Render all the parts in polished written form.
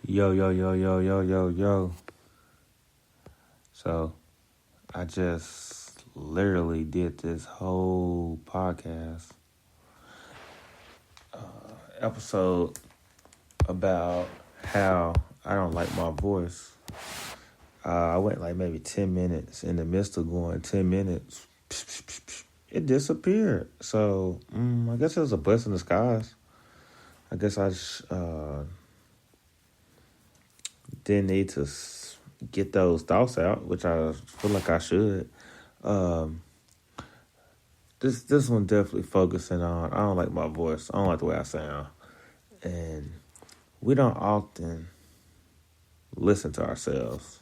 Yo, yo, yo, yo, yo, yo, yo. So, I just literally did this whole podcast episode about how I don't like my voice. I went like maybe 10 minutes. In the midst of going 10 minutes, it disappeared. So, I guess it was a blessing in disguise. I guess I just didn't need to get those thoughts out, which I feel like I should. Um, This one definitely focusing on, I don't like my voice. I don't like the way I sound. And we don't often listen to ourselves.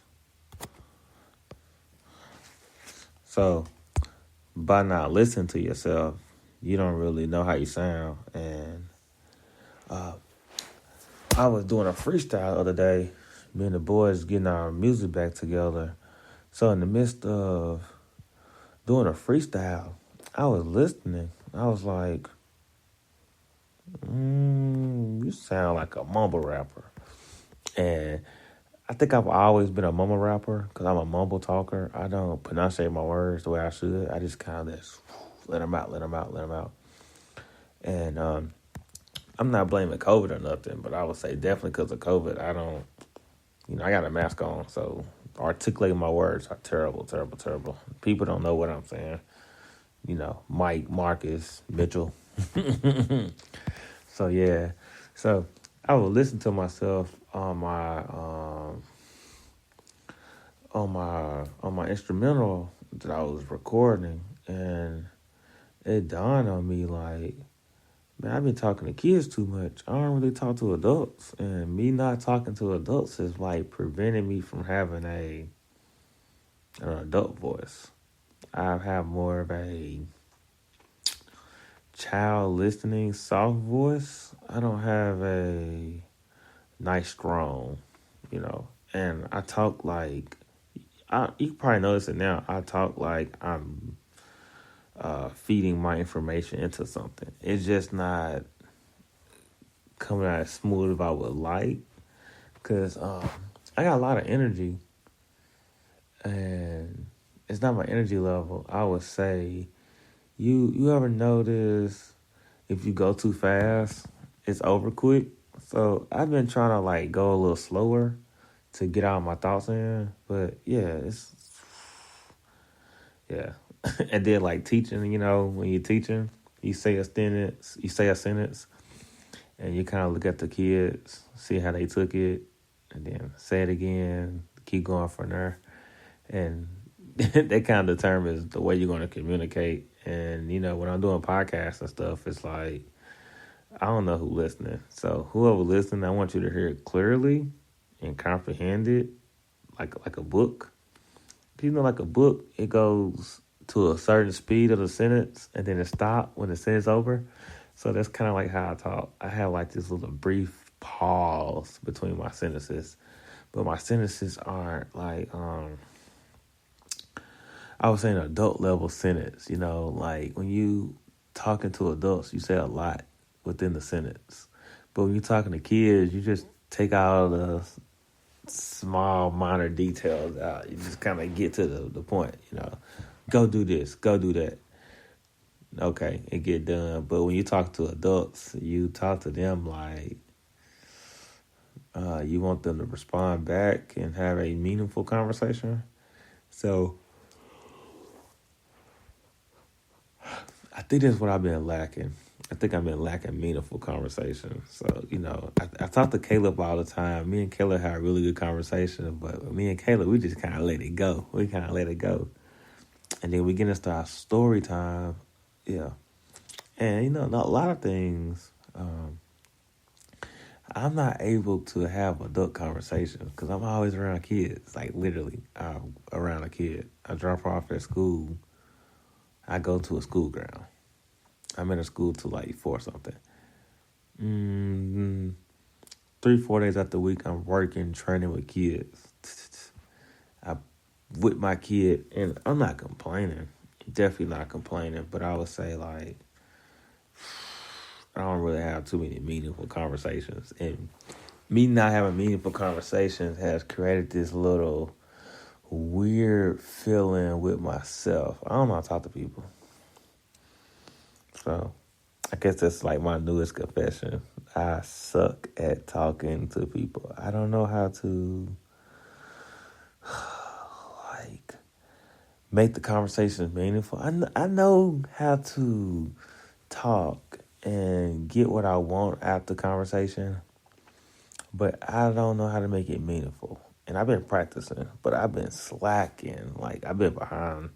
So by not listening to yourself, you don't really know how you sound. And I was doing a freestyle the other day. Me and the boys getting our music back together. So in the midst of doing a freestyle, I was listening. I was like, you sound like a mumble rapper. And I think I've always been a mumble rapper because I'm a mumble talker. I don't pronunciate my words the way I should. I just kind of just let them out. And I'm not blaming COVID or nothing, but I would say definitely because of COVID, I got a mask on, so articulating my words are terrible. People don't know what I'm saying. Mike, Marcus, Mitchell. So yeah, so I would listen to myself on my instrumental that I was recording, and it dawned on me like, man, I've been talking to kids too much. I don't really talk to adults, and me not talking to adults is like preventing me from having an adult voice. I have more of a child listening soft voice. I don't have a nice strong, and I talk like, you can probably notice it now. I talk like I'm feeding my information into something. It's just not coming out as smooth as I would like, because I got a lot of energy, and it's not my energy level. I would say, you ever notice if you go too fast, it's over quick? So I've been trying to like go a little slower to get all my thoughts in, but yeah. And then like teaching, when you're teaching, you say a sentence, and you kind of look at the kids, see how they took it, and then say it again, keep going from there. And that kind of determines the way you're going to communicate. And, when I'm doing podcasts and stuff, it's like, I don't know who's listening. So whoever listening, I want you to hear it clearly and comprehend it like a book. Like a book, it goes to a certain speed of the sentence, and then it stops when the sentence over. So that's kind of like how I talk. I have like this little brief pause between my sentences, but my sentences aren't like I was saying adult level sentence. Like when you talking to adults, you say a lot within the sentence, but when you're talking to kids, you just take all the small minor details out. You just kind of get to the point. Go do this, go do that. Okay, and get done. But when you talk to adults, you talk to them like you want them to respond back and have a meaningful conversation. So I think that's what I've been lacking. I think I've been lacking meaningful conversation. So, I talk to Caleb all the time. Me and Caleb have a really good conversation, but me and Caleb, we just kind of let it go. And then we get into our story time. Yeah. And, a lot of things, I'm not able to have adult conversations because I'm always around kids. Like, literally, I'm around a kid. I drop her off at school. I go to a school ground. I'm in a school till like 4 something. 3-4 days out the week, I'm working, training with kids. I with my kid, and I'm not complaining. Definitely not complaining, but I would say like I don't really have too many meaningful conversations. And me not having meaningful conversations has created this little weird feeling with myself. I don't know how to talk to people. So I guess that's like my newest confession. I suck at talking to people. I don't know how to like make the conversations meaningful. I know how to talk and get what I want out the conversation, but I don't know how to make it meaningful. And I've been practicing, but I've been slacking. Like, I've been behind.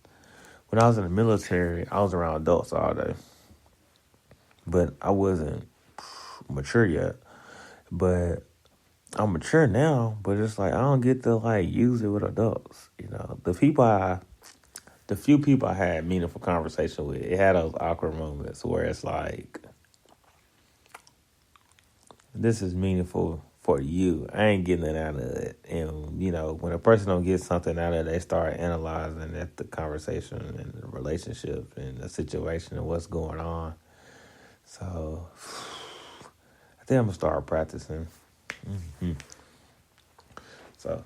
When I was in the military, I was around adults all day, but I wasn't mature yet. But I'm mature now, but it's like I don't get to like use it with adults. You know, the few people I had meaningful conversation with, it had those awkward moments where it's like, this is meaningful for you. I ain't getting it out of it. And, you know, when a person don't get something out of it, they start analyzing at the conversation and the relationship and the situation and what's going on. So I think I'm going to start practicing. Mm-hmm. So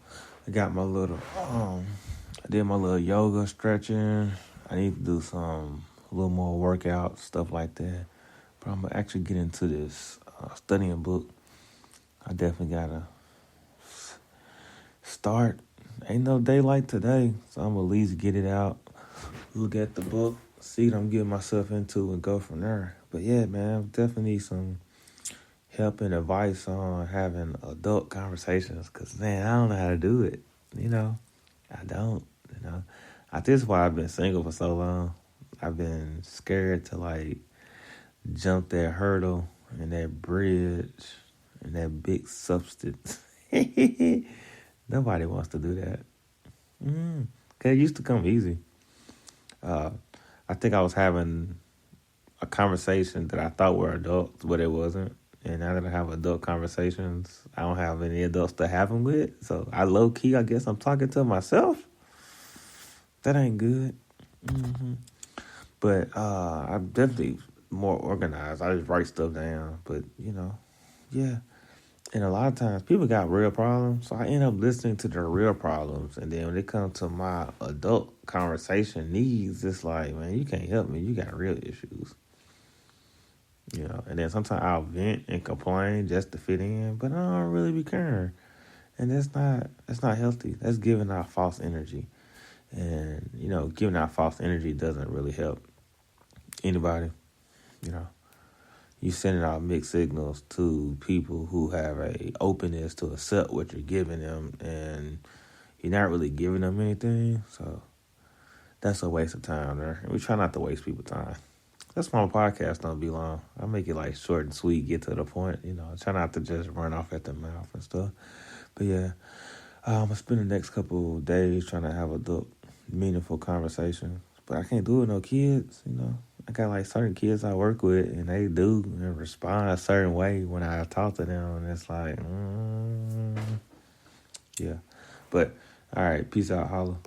I got my little, I did my little yoga stretching. I need to do a little more workout, stuff like that. But I'm going to actually get into this studying book. I definitely got to start. Ain't no day like today, so I'm going to at least get it out, look at the book, see what I'm getting myself into, and go from there. But yeah, man, I definitely need some help and advice on having adult conversations, because, man, I don't know how to do it. You know, I don't, you know. This is why I've been single for so long. I've been scared to, like, jump that hurdle and that bridge and that big substance. Nobody wants to do that. Cause it used to come easy. I think I was having a conversation that I thought were adults, but it wasn't. And now that I have adult conversations, I don't have any adults to have them with. So I low key, I guess I'm talking to myself. That ain't good. Mm-hmm. But I'm definitely more organized. I just write stuff down. But, you know, yeah. And a lot of times people got real problems, so I end up listening to their real problems. And then when it comes to my adult conversation needs, it's like, man, you can't help me. You got real issues. You know, and then sometimes I'll vent and complain just to fit in, but I don't really be caring. And that's not healthy. That's giving out false energy. And, you know, giving out false energy doesn't really help anybody, you know. You sending out mixed signals to people who have a openness to accept what you're giving them, and you're not really giving them anything. So that's a waste of time there. And we try not to waste people's time. That's why my podcast don't be long. I make it like short and sweet, get to the point. You know, I try not to just run off at the mouth and stuff. But yeah, I'm gonna spend the next couple of days trying to have adult, meaningful conversations. But I can't do it with no kids, you know. I got like certain kids I work with, and they do and respond a certain way when I talk to them, and it's like, yeah. But all right, peace out, holla.